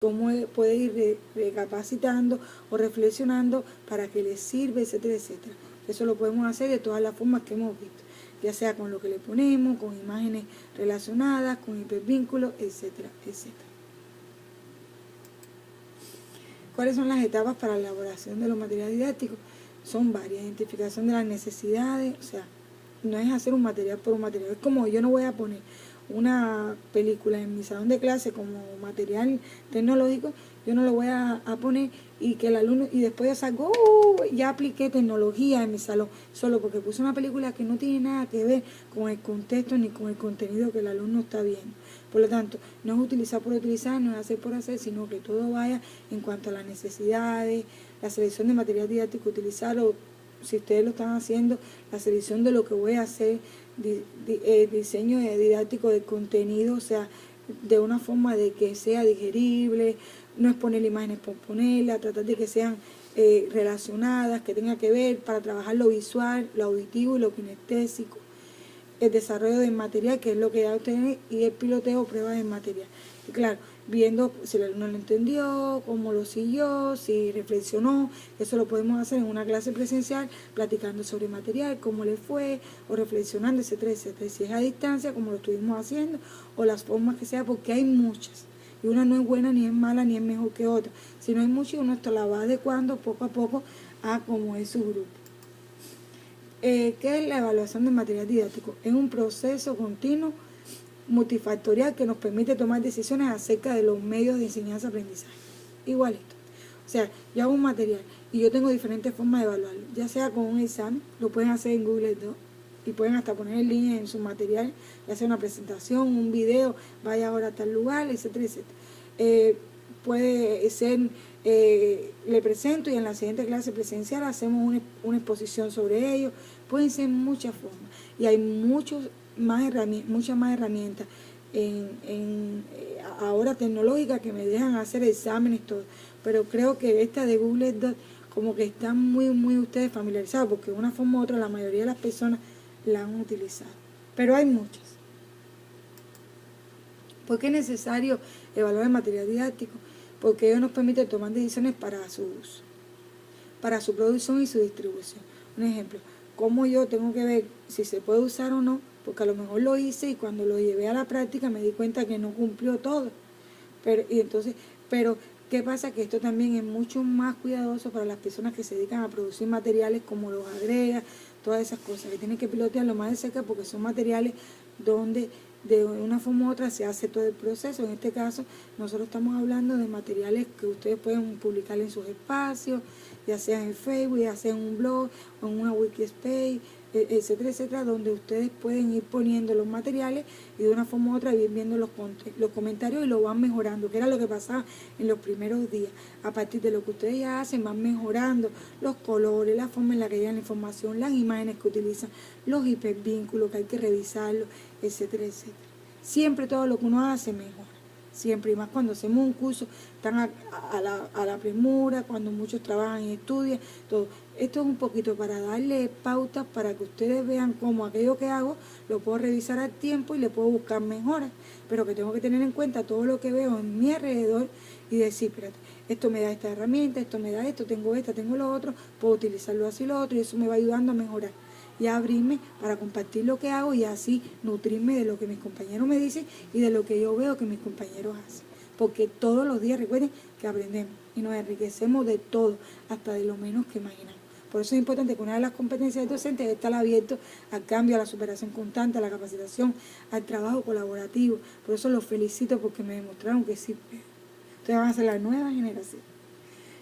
cómo puede ir recapacitando o reflexionando para que le sirva, etcétera, etcétera. Eso lo podemos hacer de todas las formas que hemos visto, ya sea con lo que le ponemos, con imágenes relacionadas, con hipervínculos, etcétera, etcétera. ¿Cuáles son las etapas para la elaboración de los materiales didácticos? Son varias. Identificación de las necesidades, o sea, no es hacer un material por un material. Es como yo no voy a poner una película en mi salón de clase como material tecnológico, yo no lo voy a poner y que el alumno, y después yo salgo, ya apliqué tecnología en mi salón, solo porque puse una película que no tiene nada que ver con el contexto ni con el contenido que el alumno está viendo. Por lo tanto, no es utilizar por utilizar, no es hacer por hacer, sino que todo vaya en cuanto a las necesidades, la selección de material didáctico, utilizarlo, si ustedes lo están haciendo, la selección de lo que voy a hacer, diseño didáctico de contenido, o sea, de una forma de que sea digerible, no es poner imágenes por ponerlas, tratar de que sean relacionadas, que tengan que ver para trabajar lo visual, lo auditivo y lo kinestésico. El desarrollo del material, que es lo que ya ustedes, y el piloteo, pruebas del material. Y claro, viendo si el alumno lo entendió, cómo lo siguió, si reflexionó, eso lo podemos hacer en una clase presencial, platicando sobre material, cómo le fue, o reflexionando, etcétera, etcétera. Si es a distancia, como lo estuvimos haciendo, o las formas que sea, porque hay muchas. Y una no es buena, ni es mala, ni es mejor que otra. Si no hay muchas, uno esto la va adecuando poco a poco a como es su grupo. ¿Qué es la evaluación del material didáctico? Es un proceso continuo multifactorial que nos permite tomar decisiones acerca de los medios de enseñanza-aprendizaje. Igualito. O sea, yo hago un material y yo tengo diferentes formas de evaluarlo, ya sea con un examen, lo pueden hacer en Google Docs y pueden hasta poner en línea en su material, ya sea una presentación, un video, vaya ahora a tal lugar, etcétera, etcétera. Puede ser, le presento y en la siguiente clase presencial hacemos una exposición sobre ello. Pueden ser muchas formas y hay muchas más herramientas ahora tecnológicas que me dejan hacer exámenes, todo. Pero creo que esta de Google Docs como que están muy ustedes familiarizados, porque de una forma u otra la mayoría de las personas la han utilizado. Pero hay muchas. ¿Por qué es necesario evaluar el material didáctico? Porque ello nos permite tomar decisiones para su uso, para su producción y su distribución. Un ejemplo, cómo yo tengo que ver si se puede usar o no, porque a lo mejor lo hice y cuando lo llevé a la práctica me di cuenta que no cumplió todo. Pero ¿qué pasa? Que esto también es mucho más cuidadoso para las personas que se dedican a producir materiales como los agregas, todas esas cosas, que tienen que pilotearlo más de cerca porque son materiales donde de una forma u otra se hace todo el proceso. En este caso, nosotros estamos hablando de materiales que ustedes pueden publicar en sus espacios, ya sea en Facebook, ya sea en un blog o en una Wikispace, etcétera, etcétera, donde ustedes pueden ir poniendo los materiales y de una forma u otra ir viendo los comentarios y lo van mejorando, que era lo que pasaba en los primeros días. A partir de lo que ustedes ya hacen, van mejorando los colores, la forma en la que llegan la información, las imágenes que utilizan, los hipervínculos que hay que revisarlos, etcétera, etcétera. Siempre todo lo que uno hace mejora. Siempre, y más cuando hacemos un curso tan a la premura, cuando muchos trabajan y estudian, todo. Esto es un poquito para darle pautas para que ustedes vean cómo aquello que hago lo puedo revisar al tiempo y le puedo buscar mejoras, pero que tengo que tener en cuenta todo lo que veo en mi alrededor y decir, espérate, esto me da esta herramienta, esto me da esto, tengo esta, tengo lo otro, puedo utilizarlo así lo otro y eso me va ayudando a mejorar y a abrirme para compartir lo que hago y así nutrirme de lo que mis compañeros me dicen y de lo que yo veo que mis compañeros hacen. Porque todos los días recuerden que aprendemos y nos enriquecemos de todo, hasta de lo menos que imaginamos. Por eso es importante que una de las competencias del docente es estar abierto al cambio, a la superación constante, a la capacitación, al trabajo colaborativo. Por eso los felicito porque me demostraron que sí. Ustedes van a ser la nueva generación.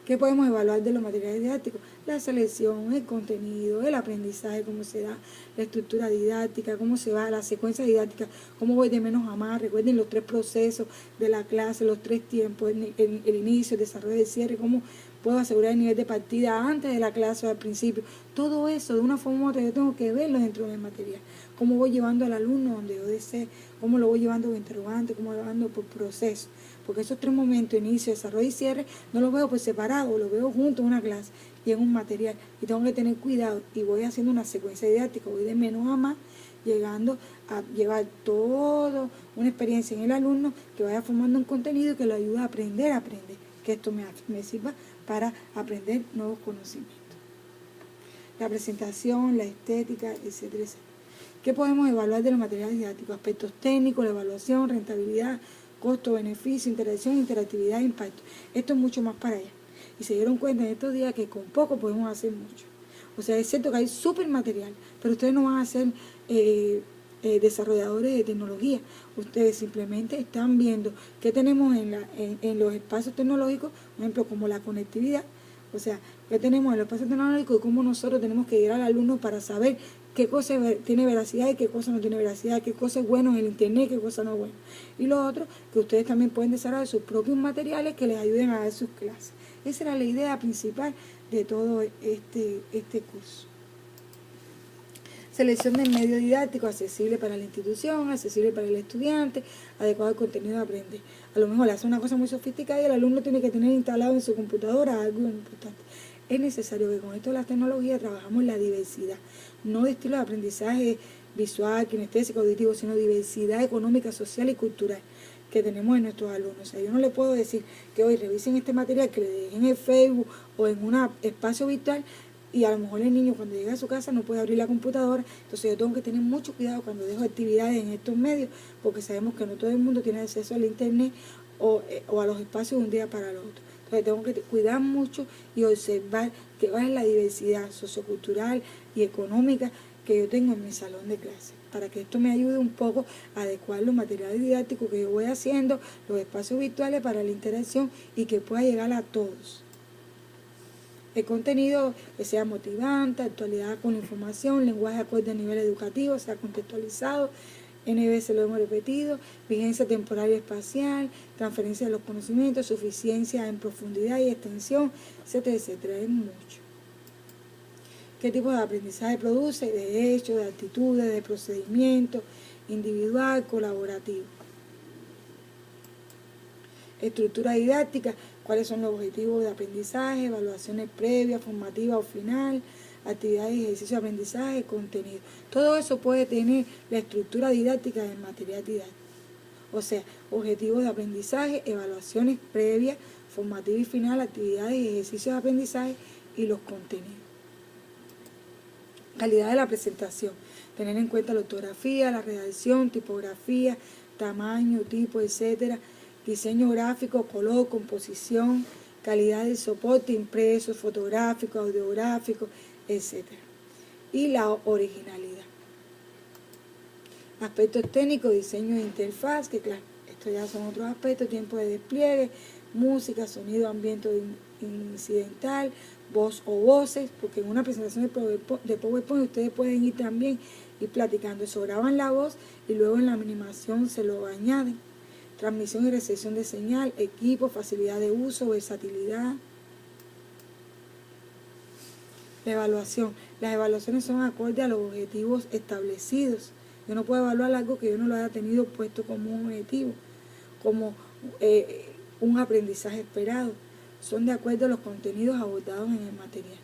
¿Qué podemos evaluar de los materiales didácticos? La selección, el contenido, el aprendizaje, cómo se da, la estructura didáctica, cómo se va la secuencia didáctica, cómo voy de menos a más. Recuerden los 3 procesos de la clase, los 3 tiempos, el inicio, el desarrollo, el cierre, cómo puedo asegurar el nivel de partida antes de la clase o al principio. Todo eso, de una forma u otra, yo tengo que verlo dentro del material. Cómo voy llevando al alumno donde yo desee, cómo lo voy llevando por interrogante, cómo lo voy llevando por proceso. Porque esos 3 momentos, inicio, desarrollo y cierre, no los veo por separado, los veo juntos en una clase y en un material. Y tengo que tener cuidado y voy haciendo una secuencia didáctica, voy de menos a más, llegando a llevar toda una experiencia en el alumno que vaya formando un contenido que lo ayude a aprender, que esto me sirva para aprender nuevos conocimientos. La presentación, la estética, etcétera, etcétera. ¿Qué podemos evaluar de los materiales didácticos? Aspectos técnicos, la evaluación, rentabilidad, costo, beneficio, interacción, interactividad e impacto. Esto es mucho más para allá. Y se dieron cuenta en estos días que con poco podemos hacer mucho. O sea, es cierto que hay súper material, pero ustedes no van a ser desarrolladores de tecnología. Ustedes simplemente están viendo qué tenemos en los espacios tecnológicos, por ejemplo, como la conectividad. O sea, qué tenemos en los espacios tecnológicos y cómo nosotros tenemos que guiar al alumno para saber qué cosa tiene veracidad y qué cosa no tiene veracidad, qué cosa es bueno en el internet, qué cosa no es bueno. Y lo otro, que ustedes también pueden desarrollar sus propios materiales que les ayuden a dar sus clases. Esa era la idea principal de todo este curso. Selección del medio didáctico accesible para la institución, accesible para el estudiante, adecuado al contenido de aprender. A lo mejor hace una cosa muy sofisticada y el alumno tiene que tener instalado en su computadora algo importante. Es necesario que con esto de las tecnologías trabajamos la diversidad, no de estilo de aprendizaje visual, kinestésico, auditivo, sino diversidad económica, social y cultural que tenemos en nuestros alumnos. O sea, yo no le puedo decir que hoy revisen este material, que le dejen en el Facebook o en un espacio virtual, y a lo mejor el niño cuando llega a su casa no puede abrir la computadora. Entonces yo tengo que tener mucho cuidado cuando dejo actividades en estos medios, porque sabemos que no todo el mundo tiene acceso al internet o a los espacios de un día para el otro. Entonces tengo que cuidar mucho y observar que va en la diversidad sociocultural y económica que yo tengo en mi salón de clase, para que esto me ayude un poco a adecuar los materiales didácticos que yo voy haciendo, los espacios virtuales para la interacción y que pueda llegar a todos. El contenido que sea motivante, actualidad con información, lenguaje acorde a nivel educativo, sea contextualizado, NB se lo hemos repetido, vigencia temporal y espacial, transferencia de los conocimientos, suficiencia en profundidad y extensión, etcétera, etcétera. Es mucho. ¿Qué tipo de aprendizaje produce? De hechos, de actitudes, de procedimientos, individual, colaborativo. Estructura didáctica, cuáles son los objetivos de aprendizaje, evaluaciones previas, formativas o final, actividades y ejercicios de aprendizaje, contenido. Todo eso puede tener la estructura didáctica del material didáctico. O sea, objetivos de aprendizaje, evaluaciones previas, formativa y final, actividades y ejercicios de aprendizaje y los contenidos. Calidad de la presentación. Tener en cuenta la ortografía, la redacción, tipografía, tamaño, tipo, etcétera. Diseño gráfico, color, composición, calidad del soporte impreso, fotográfico, audiográfico, etc. Y la originalidad. Aspectos técnicos, diseño de interfaz, que claro, estos ya son otros aspectos, tiempo de despliegue, música, sonido, ambiente incidental, voz o voces, porque en una presentación de PowerPoint ustedes pueden ir también y platicando. Eso graban la voz y luego en la animación se lo añaden. Transmisión y recepción de señal, equipo, facilidad de uso, versatilidad. La evaluación. Las evaluaciones son acorde a los objetivos establecidos. Yo no puedo evaluar algo que yo no lo haya tenido puesto como un objetivo, como un aprendizaje esperado. Son de acuerdo a los contenidos abordados en el material.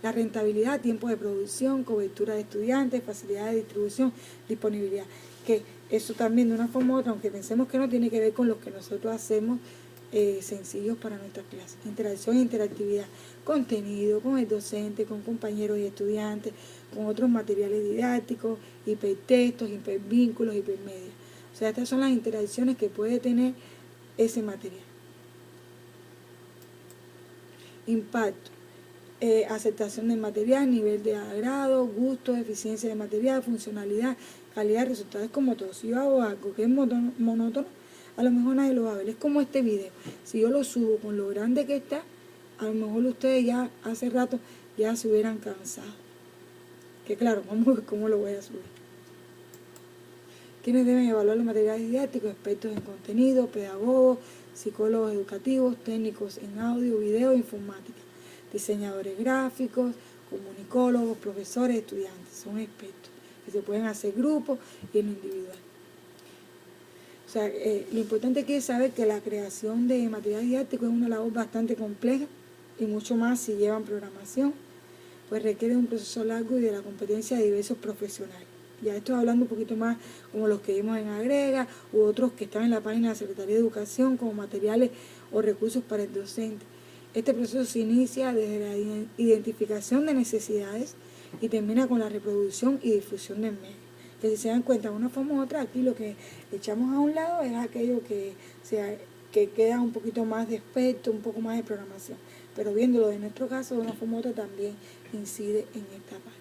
La rentabilidad, tiempo de producción, cobertura de estudiantes, facilidad de distribución, disponibilidad. Que eso también de una forma u otra, aunque pensemos que no, tiene que ver con lo que nosotros hacemos sencillos para nuestras clases. Interacción e interactividad, contenido con el docente, con compañeros y estudiantes, con otros materiales didácticos, hipertextos, hipervínculos, hipermedias. O sea, estas son las interacciones que puede tener ese material. Impacto. Aceptación del material, nivel de agrado, gusto, eficiencia del material, funcionalidad, calidad, resultados. Como todo. Si yo hago algo que es monótono, a lo mejor nadie lo va a ver. Es como este video. Si yo lo subo con lo grande que está, a lo mejor ustedes ya hace rato ya se hubieran cansado. Que claro, ¿cómo lo voy a subir? ¿Quiénes deben evaluar los materiales didácticos? Expertos en contenido, pedagogos, psicólogos educativos, técnicos en audio, video, informática. Diseñadores gráficos, comunicólogos, profesores, estudiantes, son expertos, que se pueden hacer grupos y en individual. O sea, lo importante aquí es saber que la creación de material didáctico es una labor bastante compleja y mucho más si llevan programación, pues requiere un proceso largo y de la competencia de diversos profesionales. Ya estoy hablando un poquito más como los que vimos en Agrega u otros que están en la página de la Secretaría de Educación como materiales o recursos para el docente. Este proceso se inicia desde la identificación de necesidades y termina con la reproducción y difusión del medio. Que si se dan cuenta de una forma u otra, aquí lo que echamos a un lado es aquello que queda un poquito más de aspecto, un poco más de programación. Pero viéndolo de nuestro caso, de una forma u otra también incide en esta parte.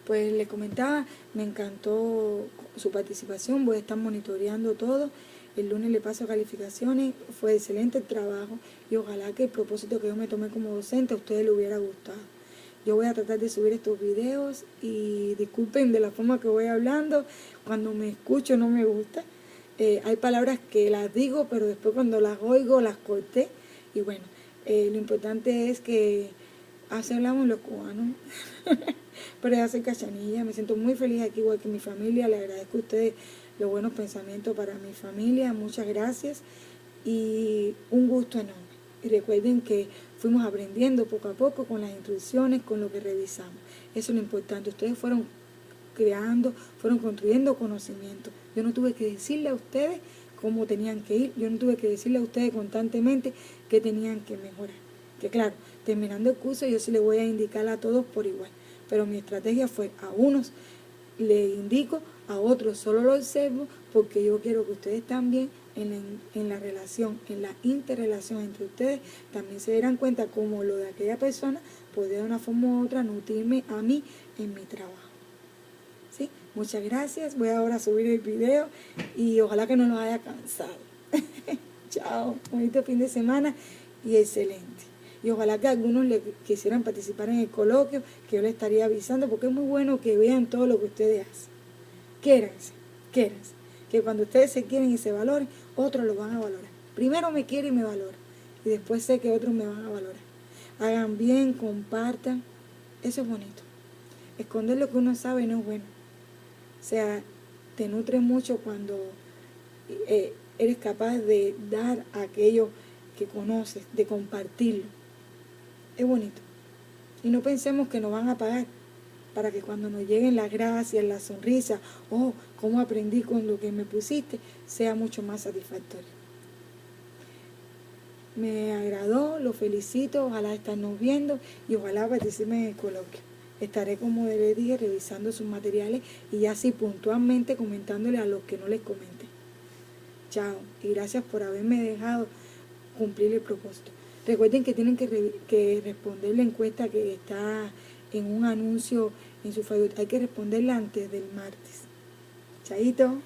Pues les comentaba, me encantó su participación, voy a estar monitoreando todo. El lunes le paso calificaciones, fue excelente el trabajo y ojalá que el propósito que yo me tomé como docente a ustedes les hubiera gustado. Yo voy a tratar de subir estos videos y disculpen de la forma que voy hablando, cuando me escucho no me gusta. Hay palabras que las digo, pero después cuando las oigo las corté. Y bueno, lo importante es que así hablamos los cubanos. Pero ya soy cachanilla, me siento muy feliz aquí igual que mi familia. Le agradezco a ustedes los buenos pensamientos para mi familia. Muchas gracias y un gusto enorme. Y recuerden que fuimos aprendiendo poco a poco con las instrucciones, con lo que revisamos. Eso es lo importante. Ustedes fueron creando, fueron construyendo conocimiento. Yo no tuve que decirle a ustedes cómo tenían que ir. Yo no tuve que decirle a ustedes constantemente que tenían que mejorar. Que claro, terminando el curso yo sí les voy a indicar a todos por igual. Pero mi estrategia fue a unos le indico, a otros solo lo observo, porque yo quiero que ustedes también en la relación, en la interrelación entre ustedes, también se dieran cuenta cómo lo de aquella persona podría de una forma u otra nutrirme a mí en mi trabajo. ¿Sí? Muchas gracias, voy ahora a subir el video y ojalá que no los haya cansado. Chao, bonito fin de semana y excelente. Y ojalá que algunos le quisieran participar en el coloquio, que yo les estaría avisando, porque es muy bueno que vean todo lo que ustedes hacen. Quiéranse, que cuando ustedes se quieren y se valoren, otros lo van a valorar. Primero me quieren y me valoran, y después sé que otros me van a valorar. Hagan bien, compartan, eso es bonito. Esconder lo que uno sabe no es bueno. O sea, te nutre mucho cuando eres capaz de dar aquello que conoces, de compartirlo. Es bonito. Y no pensemos que nos van a pagar para que cuando nos lleguen las gracias, las sonrisas, oh, cómo aprendí con lo que me pusiste, sea mucho más satisfactorio. Me agradó, lo felicito, ojalá estarnos viendo y ojalá participen en el coloquio. Estaré, como les dije, revisando sus materiales y así puntualmente comentándole a los que no les comenté. Chao, y gracias por haberme dejado cumplir el propósito. Recuerden que tienen que responder la encuesta que está en un anuncio en su Facebook. Hay que responderla antes del martes. Chaito.